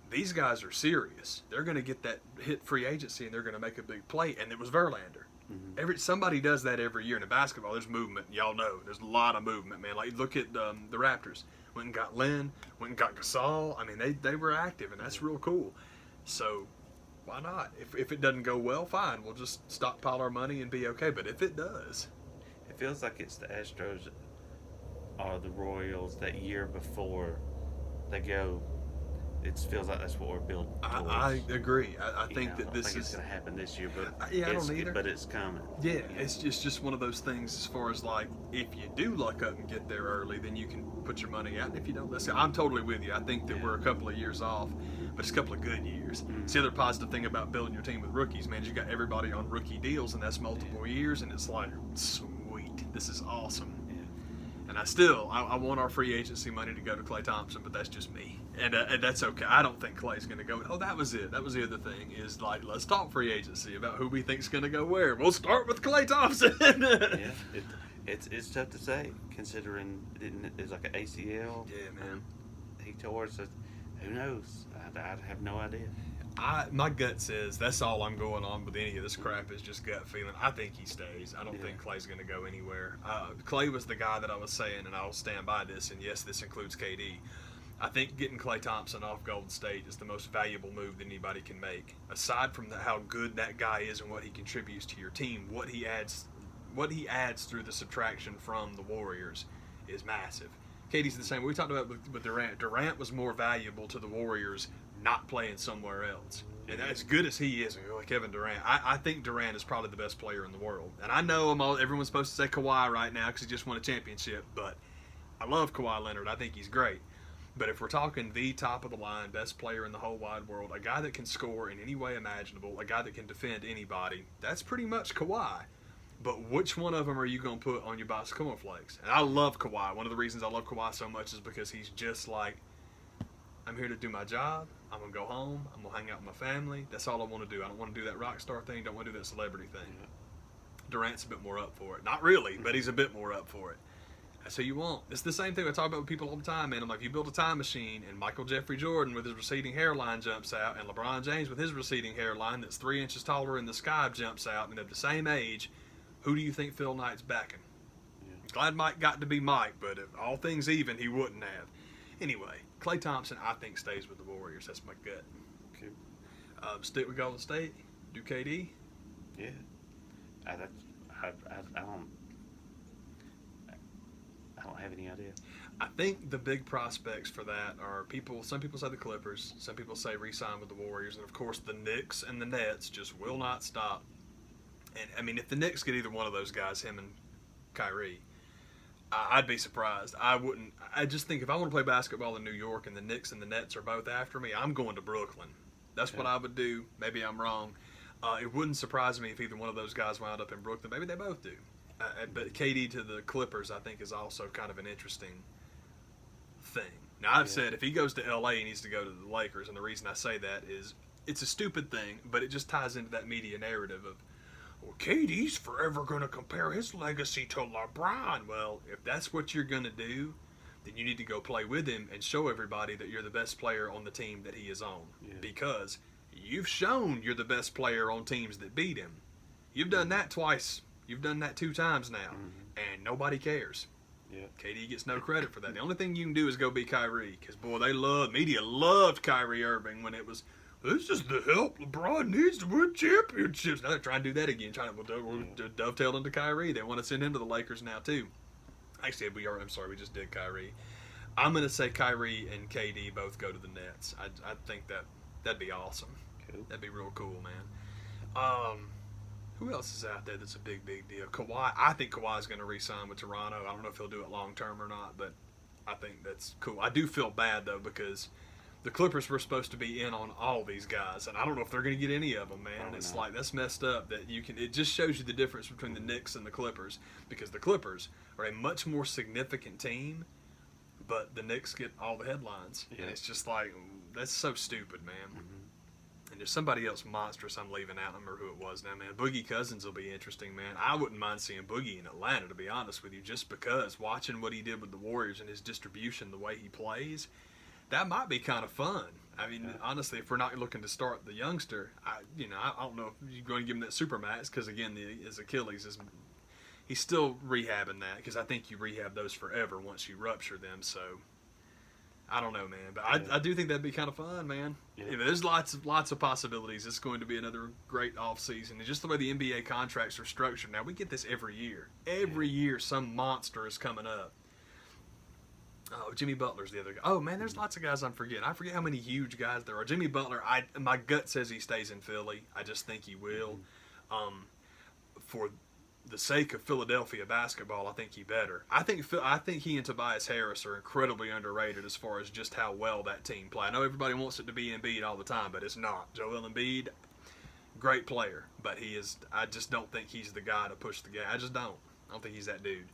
Speaker 2: these guys are serious. They're going to get that hit free agency and they're going to make a big play. And it was Verlander. Mm-hmm. Somebody does that every year. And in basketball, there's movement. Y'all know. There's a lot of movement, man. Like, look at the Raptors. Went and got Lynn. Went and got Gasol. I mean, they were active, and that's real cool. So, why not? If it doesn't go well, fine. We'll just stockpile our money and be okay. But if it does.
Speaker 1: It feels like it's the Astros or the Royals that year before they go. It feels like that's what we're building towards.
Speaker 2: I agree. I think that this
Speaker 1: is going to happen this year, but
Speaker 2: I don't either.
Speaker 1: But it's coming.
Speaker 2: Yeah, it's just one of those things. As far as like, if you do luck up and get there early, then you can put your money out. And if you don't, I'm totally with you. I think that we're a couple of years off, but it's a couple of good years. Mm-hmm. It's the other positive thing about building your team with rookies, man. Is you got everybody on rookie deals, and that's multiple years, and it's like, sweet, this is awesome. And I want our free agency money to go to Klay Thompson, but that's just me. And that's okay. I don't think Klay's going to go. Oh, that was it. That was the other thing is, like, let's talk free agency about who we think's going to go where. We'll start with Klay Thompson.
Speaker 1: It's tough to say, considering it's like an ACL.
Speaker 2: Yeah, man.
Speaker 1: He tore it, so who knows? I have no idea.
Speaker 2: My gut says that's all I'm going on with any of this crap is just gut feeling. I think he stays. I don't think Klay's going to go anywhere. Klay was the guy that I was saying, and I'll stand by this, and yes, this includes KD. I think getting Klay Thompson off Golden State is the most valuable move that anybody can make. Aside from how good that guy is and what he contributes to your team, what he adds through the subtraction from the Warriors is massive. KD's the same. We talked about with Durant. Durant was more valuable to the Warriors not playing somewhere else. And as good as he is, like Kevin Durant, I think Durant is probably the best player in the world. And I know everyone's supposed to say Kawhi right now because he just won a championship, but I love Kawhi Leonard. I think he's great. But if we're talking the top of the line, best player in the whole wide world, a guy that can score in any way imaginable, a guy that can defend anybody, that's pretty much Kawhi. But which one of them are you going to put on your bicycle flakes? And I love Kawhi. One of the reasons I love Kawhi so much is because he's just like, I'm here to do my job. I'm going to go home. I'm going to hang out with my family. That's all I want to do. I don't want to do that rock star thing. Don't want to do that celebrity thing. Durant's a bit more up for it. Not really, but he's a bit more up for it. That's who you want. It's the same thing I talk about with people all the time, man. I'm like, you build a time machine, and Michael Jeffrey Jordan with his receding hairline jumps out, and LeBron James with his receding hairline that's 3 inches taller in the sky jumps out, and they're the same age. Who do you think Phil Knight's backing? Glad Mike got to be Mike, but if all things even, he wouldn't have. Anyway, Klay Thompson, I think, stays with the Warriors. That's my gut.
Speaker 1: Okay.
Speaker 2: Stick with Golden State. Do KD?
Speaker 1: Yeah. I don't have any idea.
Speaker 2: I think the big prospects for that are some people say the Clippers, some people say re-sign with the Warriors, and of course the Knicks and the Nets just will not stop. And I mean, if the Knicks get either one of those guys, him and Kyrie, I'd be surprised. I wouldn't. I just think if I want to play basketball in New York and the Knicks and the Nets are both after me, I'm going to Brooklyn. That's what I would do. Maybe I'm wrong. It wouldn't surprise me if either one of those guys wound up in Brooklyn. Maybe they both do. But KD to the Clippers, I think, is also kind of an interesting thing. Now, I've said if he goes to LA, he needs to go to the Lakers. And the reason I say that is it's a stupid thing, but it just ties into that media narrative of, well, KD's forever going to compare his legacy to LeBron. Well, if that's what you're going to do, then you need to go play with him and show everybody that you're the best player on the team that he is on. Yeah. Because you've shown you're the best player on teams that beat him. You've done that twice. You've done that 2 times now. And nobody cares. Yeah. KD gets no credit for that. The only thing you can do is go be Kyrie. Because, boy, media loved Kyrie Irving when it was, this is the help LeBron needs to win championships. Now they're trying to do that again, trying to dovetail into Kyrie. They want to send him to the Lakers now, too. Actually, I'm sorry, we just did Kyrie. I'm going to say Kyrie and KD both go to the Nets. I think that'd be awesome. Cool. That'd be real cool, man. Who else is out there that's a big deal? Kawhi. I think Kawhi's going to re-sign with Toronto. I don't know if he'll do it long-term or not, but I think that's cool. I do feel bad, though, because the Clippers were supposed to be in on all these guys, and I don't know if they're going to get any of them, man. And it's like, that's messed up. That it just shows you the difference between the Knicks and the Clippers, because the Clippers are a much more significant team, but the Knicks get all the headlines. Yeah. And it's just like, that's so stupid, man. Mm-hmm. And there's somebody else monstrous I'm leaving out. I don't remember who it was now, man. Boogie Cousins will be interesting, man. I wouldn't mind seeing Boogie in Atlanta, to be honest with you, just because watching what he did with the Warriors and his distribution, the way he plays, that might be kind of fun. I mean, honestly, if we're not looking to start the youngster, I don't know if you're going to give him that supermax because, again, his Achilles he's still rehabbing that because I think you rehab those forever once you rupture them. So I don't know, man, but I do think that'd be kind of fun, man. Yeah. There's lots of possibilities. It's going to be another great offseason. And just the way the NBA contracts are structured now, we get this every year. Every year, some monster is coming up. Oh, Jimmy Butler's the other guy. Oh, man, there's lots of guys I'm forgetting. I forget how many huge guys there are. Jimmy Butler, my gut says he stays in Philly. I just think he will. For the sake of Philadelphia basketball, I think he better. I think he and Tobias Harris are incredibly underrated as far as just how well that team play. I know everybody wants it to be Embiid all the time, but it's not. Joel Embiid, great player, but I just don't think he's the guy to push the game. I just don't. I don't think he's that dude.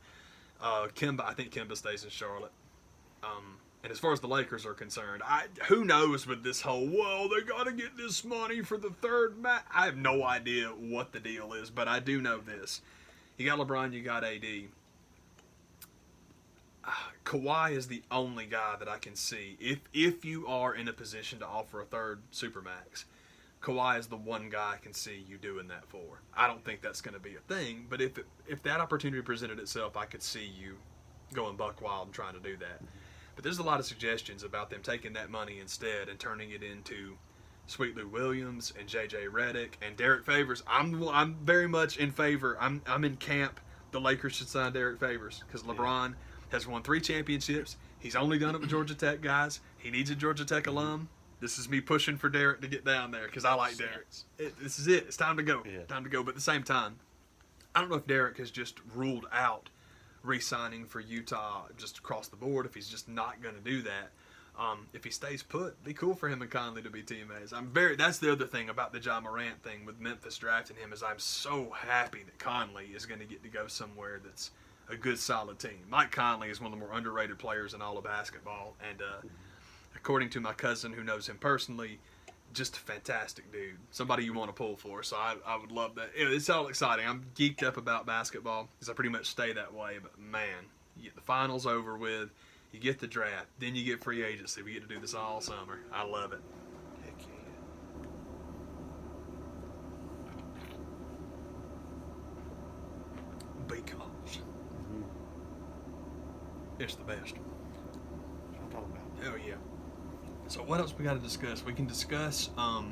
Speaker 2: Kemba, I think Kemba stays in Charlotte. And as far as the Lakers are concerned, who knows with this whole, well, they got to get this money for the third match. I have no idea what the deal is, but I do know this. You got LeBron, you got AD. Kawhi is the only guy that I can see. If you are in a position to offer a third Supermax, Kawhi is the one guy I can see you doing that for. I don't think that's going to be a thing, but if that opportunity presented itself, I could see you going buck wild and trying to do that. But there's a lot of suggestions about them taking that money instead and turning it into Sweet Lou Williams and J.J. Redick and Derek Favors. I'm very much in favor. I'm in camp. The Lakers should sign Derek Favors because LeBron has won 3 championships. He's only done it with Georgia Tech guys. He needs a Georgia Tech alum. This is me pushing for Derek to get down there because I like Derek. This is it. It's time to go. Yeah. Time to go. But at the same time, I don't know if Derek has just ruled out re-signing for Utah just across the board, if he's just not going to do that. If he stays put, it'd be cool for him and Conley to be teammates. That's the other thing about the Ja Morant thing with Memphis drafting him is I'm so happy that Conley is going to get to go somewhere that's a good, solid team. Mike Conley is one of the more underrated players in all of basketball, and according to my cousin who knows him personally, just a fantastic dude. Somebody you want to pull for, so I would love that. It's all exciting. I'm geeked up about basketball because I pretty much stay that way, but man, you get the finals over with, you get the draft, then you get free agency. We get to do this all summer. I love it. Heck yeah. Because it's the best.
Speaker 1: I'm talking about.
Speaker 2: Hell yeah. So what else we got to discuss? We can discuss, I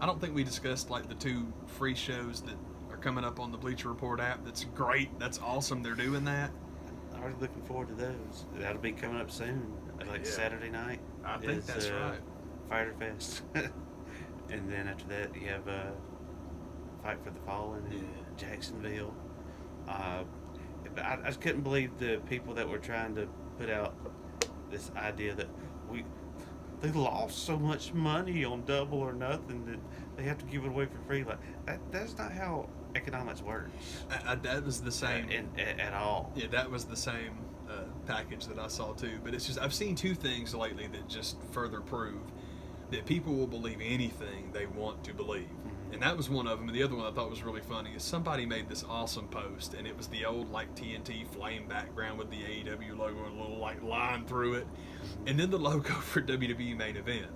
Speaker 2: don't think we discussed like the 2 free shows that are coming up on the Bleacher Report app. That's great. That's awesome. They're doing that.
Speaker 1: I'm already looking forward to those. That'll be coming up soon. Like Saturday night.
Speaker 2: I think that's right.
Speaker 1: FYRE Fest. And then after that, you have Fight for the Fallen in Jacksonville. But I just couldn't believe the people that were trying to put out this idea that they lost so much money on Double or Nothing that they have to give it away for free. Like that's not how economics works.
Speaker 2: That was the same
Speaker 1: at all.
Speaker 2: Yeah, that was the same package that I saw too. But it's just I've seen two things lately that just further prove that people will believe anything they want to believe. And that was one of them. And the other one I thought was really funny is somebody made this awesome post, and it was the old like TNT flame background with the AEW logo and a little like line through it, and then the logo for WWE Main Event.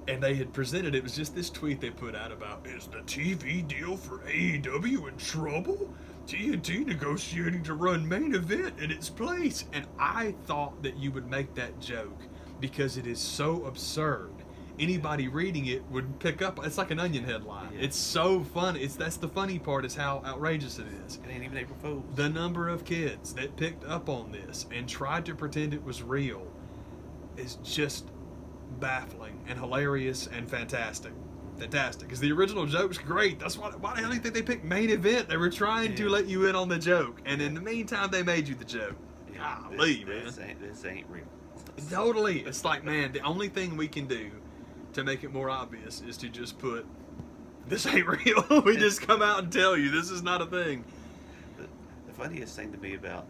Speaker 2: And they had presented, it was just this tweet they put out about, is the TV deal for AEW in trouble? TNT negotiating to run Main Event in its place. And I thought that you would make that joke because it is so absurd. Anybody reading it would pick up. It's like an Onion headline. Yeah. It's so funny. That's the funny part is how outrageous it is.
Speaker 1: It ain't even April Fool's.
Speaker 2: The number of kids that picked up on this and tried to pretend it was real is just baffling and hilarious and fantastic. Fantastic. Because the original joke's great. That's why the hell do you think they picked Main Event? They were trying to let you in on the joke. And in the meantime, they made you the joke.
Speaker 1: Yeah,
Speaker 2: Golly,
Speaker 1: this ain't real.
Speaker 2: Totally. It's like, man, the only thing we can do to make it more obvious is to just put, this ain't real. We just come out and tell you this is not a thing.
Speaker 1: The funniest thing to me about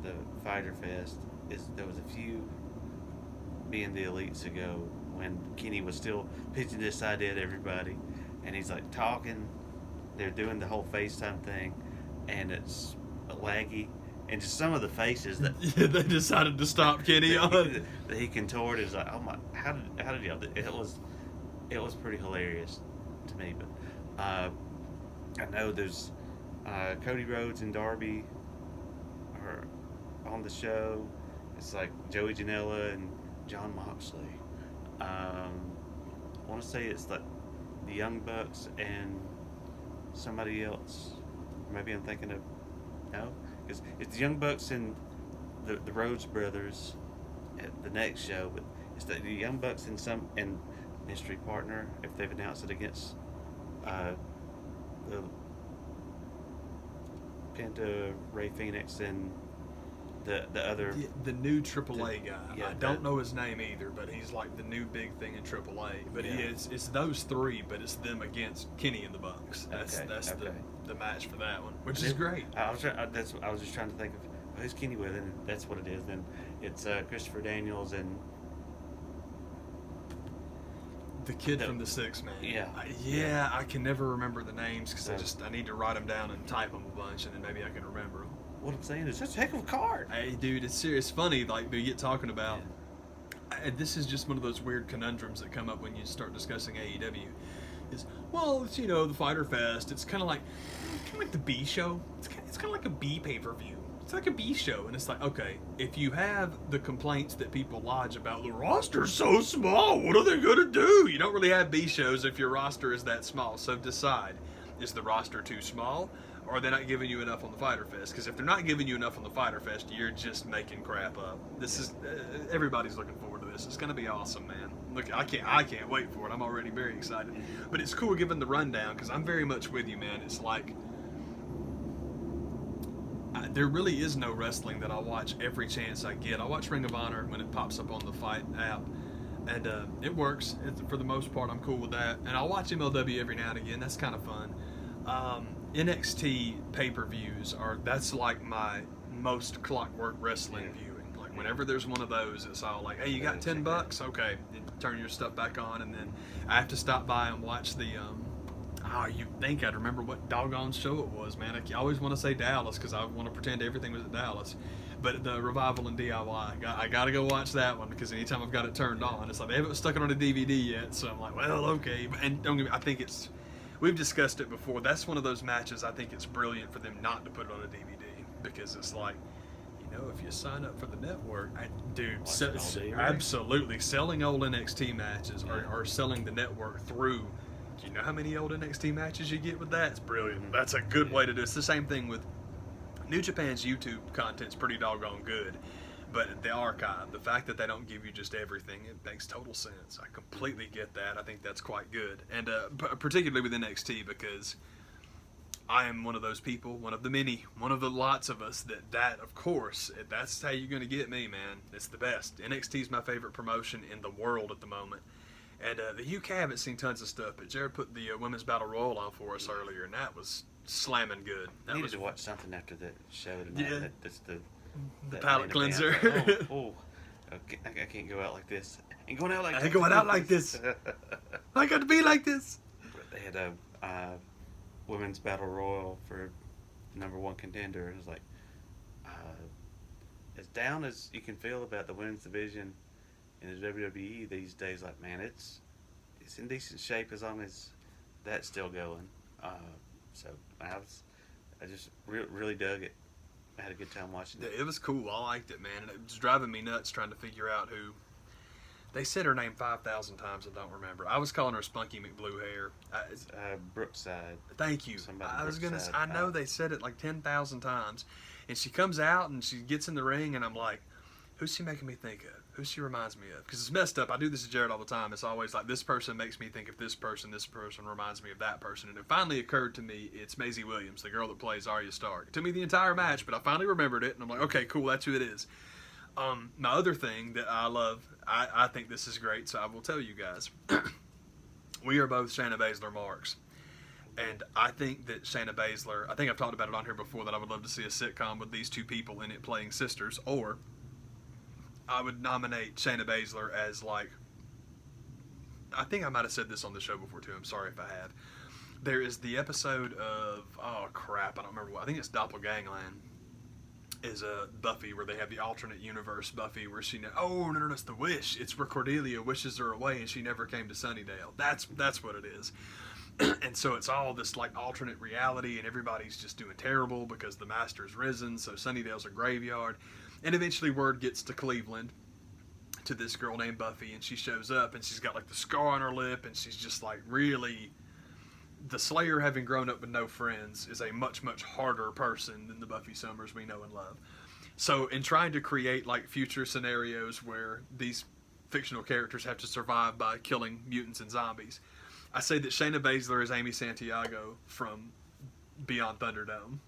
Speaker 1: the Fighter Fest is there was a few being the elites ago when Kenny was still pitching this idea to everybody, and he's like talking, they're doing the whole FaceTime thing, and it's laggy. And just some of the faces that
Speaker 2: they decided to stop Kenny on
Speaker 1: that he contorted is like, oh my, how did y'all do it? Was pretty hilarious to me. But I know there's Cody Rhodes and Darby are on the show. It's like Joey Janela and John Moxley. I want to say it's like the Young Bucks and somebody else. Maybe I'm thinking of no. It's the Young Bucks and the Rhodes brothers at the next show, but it's the Young Bucks and mystery partner if they've announced it against the Penta, Ray Phoenix, and the other
Speaker 2: the new AAA guy.
Speaker 1: Yeah,
Speaker 2: I don't know his name either, but he's like the new big thing in AAA. But it's those three, but it's them against Kenny and the Bucks. That's the match for that one, which is great.
Speaker 1: I was just trying to think of who's Kenny with, and that's what it is. Then it's Christopher Daniels and
Speaker 2: the kid from the Six Man.
Speaker 1: Yeah.
Speaker 2: I can never remember the names because I need to write them down and type them a bunch, and then maybe I can remember them.
Speaker 1: What I'm saying is that's a heck of a card.
Speaker 2: Hey, dude, it's serious. Funny, like we get talking about. This is just one of those weird conundrums that come up when you start discussing AEW. Is it's the Fighter Fest. It's kind of like the B show. It's kind of like a B pay-per-view. It's like a B show, and it's like, okay, if you have the complaints that people lodge about the roster's so small, what are they gonna do? You don't really have B shows if your roster is that small. So decide: is the roster too small, or are they not giving you enough on the Fighter Fest? Because if they're not giving you enough on the Fighter Fest, you're just making crap up. This is everybody's looking forward to this. It's gonna be awesome, man. Look, I can't wait for it. I'm already very excited. But it's cool given the rundown because I'm very much with you, man. It's like there really is no wrestling that I watch every chance I get. I watch Ring of Honor when it pops up on the Fight app, and it works. For the most part, I'm cool with that. And I'll watch MLW every now and again. That's kind of fun. NXT pay-per-views that's like my most clockwork wrestling viewing. Like whenever there's one of those, it's all like, hey, you got $10? Okay, turn your stuff back on, and then I have to stop by and watch the you'd think I'd remember what doggone show it was, man. I always want to say Dallas because I want to pretend everything was at Dallas. But the Revival and DIY, I got to go watch that one because anytime I've got it turned on, it's like they haven't stuck it on a DVD yet. So I'm like, well, okay. And don't get me, I think we've discussed it before. That's one of those matches I think it's brilliant for them not to put it on a DVD because it's like, if you sign up for the network, absolutely. Selling old NXT matches or selling the network through. Do you know how many old NXT matches you get with that? It's brilliant. That's a good way to do it. It's the same thing with New Japan's YouTube content's pretty doggone good. But the archive, the fact that they don't give you just everything, it makes total sense. I completely get that. I think that's quite good. And particularly with NXT because I am one of those people, one of the many, one of the lots of us that of course, that's how you're going to get me, man. It's the best. NXT is my favorite promotion in the world at the moment. And the UK, I haven't seen tons of stuff, but Jared put the Women's Battle Royal on for us earlier, and that was slamming good.
Speaker 1: I needed to watch something after that show tonight.
Speaker 2: Yeah.
Speaker 1: That's the
Speaker 2: palate cleanser.
Speaker 1: I can't go out like this. Ain't going out like
Speaker 2: I
Speaker 1: this.
Speaker 2: ain't going out like this. I got to be like this.
Speaker 1: They had a Women's Battle Royal for #1 contender. It was like as down as you can feel about the women's division in the WWE these days. Like, man, it's in decent shape as long as that's still going. So I just really dug it. I had a good time watching it.
Speaker 2: It was cool. I liked it, man. And it was driving me nuts trying to figure out who. They said her name 5,000 times. I don't remember. I was calling her Spunky McBlue Hair.
Speaker 1: Brookside.
Speaker 2: Thank you. I know they said it like 10,000 times, and she comes out and she gets in the ring, and I'm like, who's she making me think of? Who she reminds me of? Because it's messed up. I do this to Jared all the time. It's always like, this person makes me think of this person reminds me of that person. And it finally occurred to me, it's Maisie Williams, the girl that plays Arya Stark. It took me the entire match, but I finally remembered it, and I'm like, okay, cool, that's who it is. My other thing that I love, I think this is great, so I will tell you guys. We are both Shayna Baszler marks. And I think that Shayna Baszler, I think I've talked about it on here before, that I would love to see a sitcom with these two people in it playing sisters, or I would nominate Shayna Baszler as, like, I think I might have said this on the show before too, I'm sorry if I have. There is the episode of, oh crap, I don't remember what, I think it's Doppelgangland, is Buffy, where they have the alternate universe Buffy, where she, no, it's the Wish. It's where Cordelia wishes her away and she never came to Sunnydale. That's what it is. And so it's all this like alternate reality, and everybody's just doing terrible because the Master's risen, so Sunnydale's a graveyard. And eventually word gets to Cleveland, to this girl named Buffy, and she shows up, and she's got like the scar on her lip, and she's just like really... The Slayer, having grown up with no friends, is a much, much harder person than the Buffy Summers we know and love. So in trying to create like future scenarios where these fictional characters have to survive by killing mutants and zombies, I say that Shayna Baszler is Amy Santiago from Beyond Thunderdome.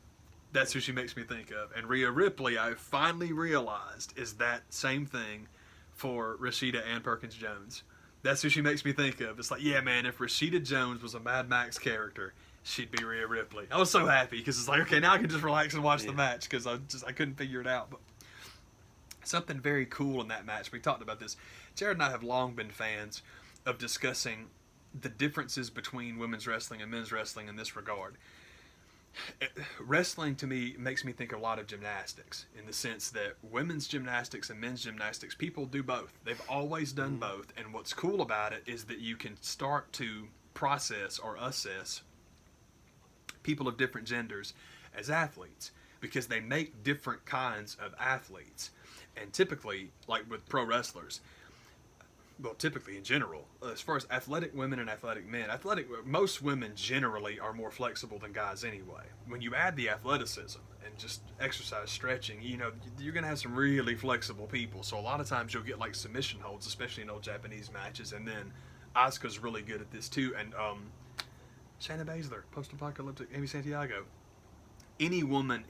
Speaker 2: That's who she makes me think of. And Rhea Ripley, I finally realized, is that same thing for Rashida Ann Perkins Jones. That's who she makes me think of. It's like, yeah, man, if Rashida Jones was a Mad Max character, she'd be Rhea Ripley. I was so happy because it's like, okay, now I can just relax and watch the match because I couldn't figure it out. But something very cool in that match. We talked about this. Jared and I have long been fans of discussing the differences between women's wrestling and men's wrestling in this regard. Wrestling, to me, makes me think a lot of gymnastics, in the sense that women's gymnastics and men's gymnastics, people do both. They've always done both, and what's cool about it is that you can start to process or assess people of different genders as athletes, because they make different kinds of athletes. And typically, like with pro wrestlers, well, typically in general, as far as athletic women and athletic men, most women generally are more flexible than guys anyway. When you add the athleticism and just exercise, stretching, you're going to have some really flexible people. So a lot of times you'll get like submission holds, especially in old Japanese matches. And then Asuka's really good at this too. And Shayna Baszler, post-apocalyptic Amy Santiago. Any women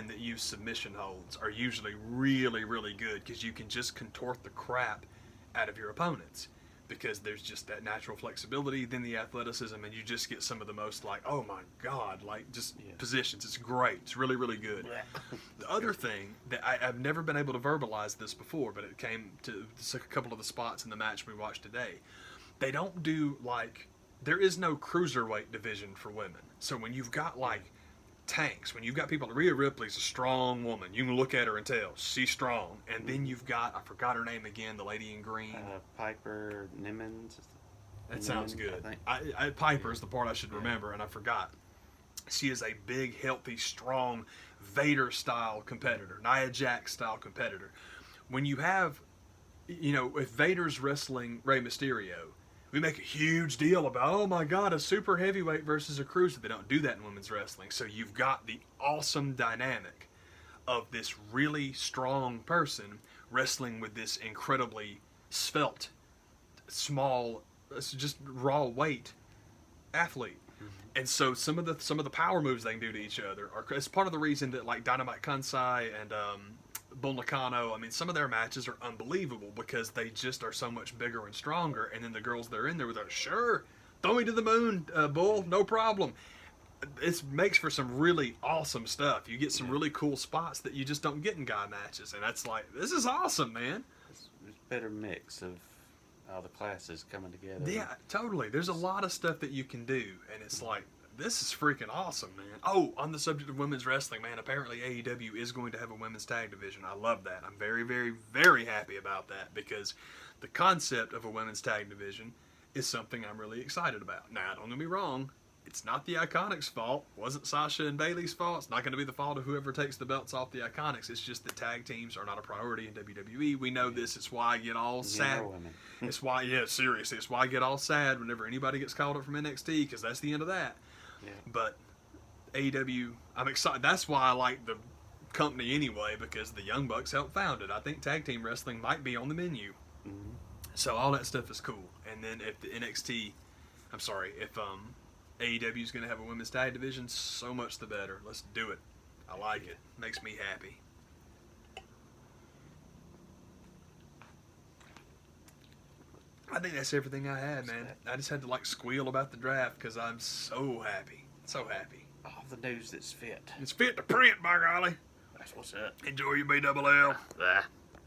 Speaker 2: that use submission holds are usually really, really good, because you can just contort the crap out of your opponents, because there's just that natural flexibility, then the athleticism, and you just get some of the most like, oh my god, like just positions. It's great. It's really, really good. The other thing that I've never been able to verbalize this before, but it came to a couple of the spots in the match we watched today. They don't do like, there is no cruiserweight division for women. So when you've got like tanks, when you've got people, Rhea Ripley's a strong woman, you can look at her and tell she's strong. And then you've got, I forgot her name again, the lady in green,
Speaker 1: Piper Nimmons.
Speaker 2: That sounds good. Piper is the part I should remember, and I forgot. She is a big, healthy, strong Vader style competitor, Nia Jax style competitor. When you have, if Vader's wrestling Rey Mysterio, we make a huge deal about, oh my god, a super heavyweight versus a cruiser. They don't do that in women's wrestling. So you've got the awesome dynamic of this really strong person wrestling with this incredibly svelte, small, just raw weight athlete. And so some of the power moves they can do to each other are it's part of the reason that like Dynamite Kansai and Bull Nakano, I mean, some of their matches are unbelievable because they just are so much bigger and stronger. And then the girls that are in there with sure, throw me to the moon, Bull, no problem. It makes for some really awesome stuff. You get some really cool spots that you just don't get in guy matches, and that's like, this is awesome, man.
Speaker 1: It's a better mix of all the classes coming together.
Speaker 2: Yeah, totally. There's a lot of stuff that you can do, and it's like, this is freaking awesome, man. Oh, on the subject of women's wrestling, man, apparently AEW is going to have a women's tag division. I love that. I'm very, very, very happy about that because the concept of a women's tag division is something I'm really excited about. Now, don't get me wrong. It's not the Iconics' fault. It wasn't Sasha and Bayley's fault. It's not going to be the fault of whoever takes the belts off the Iconics. It's just that tag teams are not a priority in WWE. We know this. It's why I get all sad. It's why, seriously, it's why I get all sad whenever anybody gets called up from NXT because that's the end of that.
Speaker 1: Yeah.
Speaker 2: But AEW, I'm excited. That's why I like the company anyway because the Young Bucks helped found it. I think tag team wrestling might be on the menu.
Speaker 1: Mm-hmm.
Speaker 2: So all that stuff is cool. And then if if AEW is going to have a women's tag division, so much the better. Let's do it. I like it. Makes me happy. I think that's everything I had, man. I just had to squeal about the draft because I'm so happy. So happy.
Speaker 1: All the news that's fit.
Speaker 2: It's fit to print, by golly.
Speaker 1: That's what's up.
Speaker 2: Enjoy your BLL.
Speaker 1: Bye.